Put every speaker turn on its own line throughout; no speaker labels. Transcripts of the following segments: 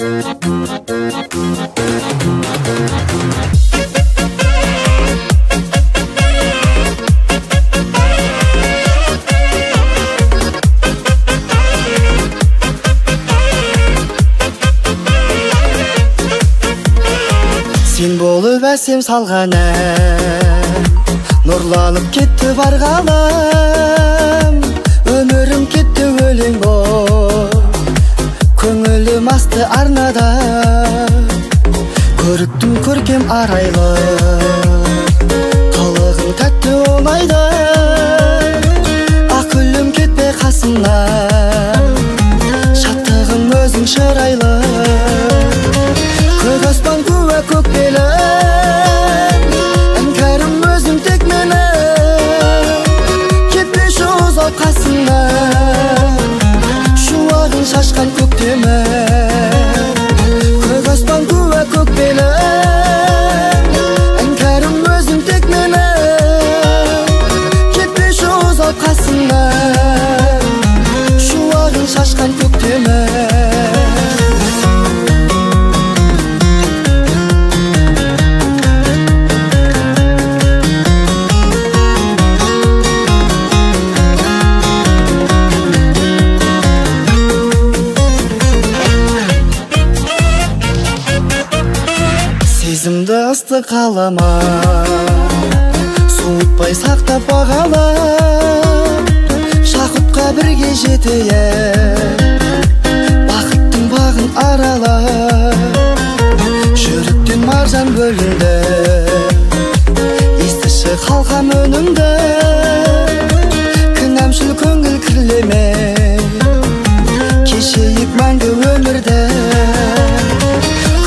Sen болып әсем салған ән, нұрланып кетті барғаным. Өмірім кетті өлең боп, көңілім асты арнада. Көріктім көркем арайлы, қылығың тәтті оңайды. Ақылым кетпе қасымнан, шаттығың өзің шырайлы. Көк аспан күе көк белім, іңкәрім өзің тек мені. Кетпеші ұзап қасымнан, шуағың шашқан көктемі. Көк аспан күе көк белім, іңкәрім өзің тек мені. Кетпеші ұзап қасымнан, шуағың шашқан көктемі. Сезімді ыстық қалама, суытпай сақтап бағалап, шақытқа бірге жетейік, бақыттың бағын аралап. Жүректен маржан бөлінді, естіші қалқам өнімді. Кінәмшіл көңіл кірлеме, кешейік мәңгі өмірді.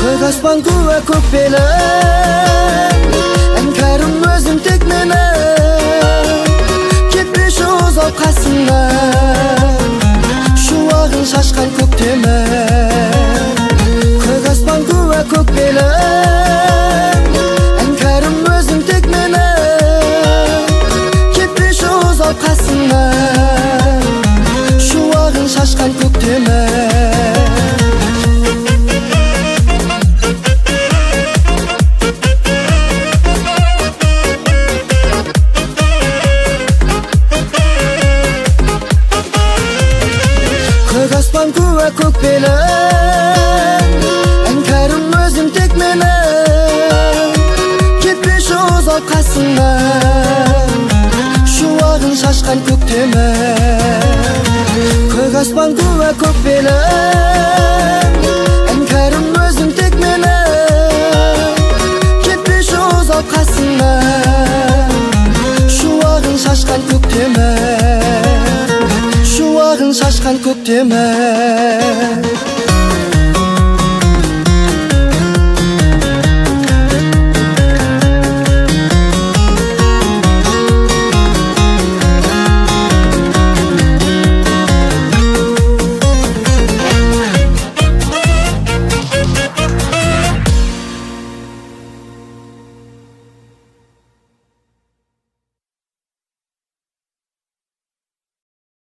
Көк аспан күе көк белім, іңкәрім өзің тек мені. Кетпеші ұзап қасымнан, шуағың шашқан көктемі. Көк аспан күе көк белім, іңкәрім өзің тек мені. Кетпеші ұзап қасымнан, шуағың шашқан көктемі. Көк аспан күе көк белім, іңкәрім өзің тек мені. Кетпеші ұзап қасымнан, шуағың шашқан көктемі. Көк аспан күе көк белім, іңкәрім өзің тек мені. Кетпеші ұзап қасымнан, шуағың шашқан көктемі. Шуағың шашқан көктемі.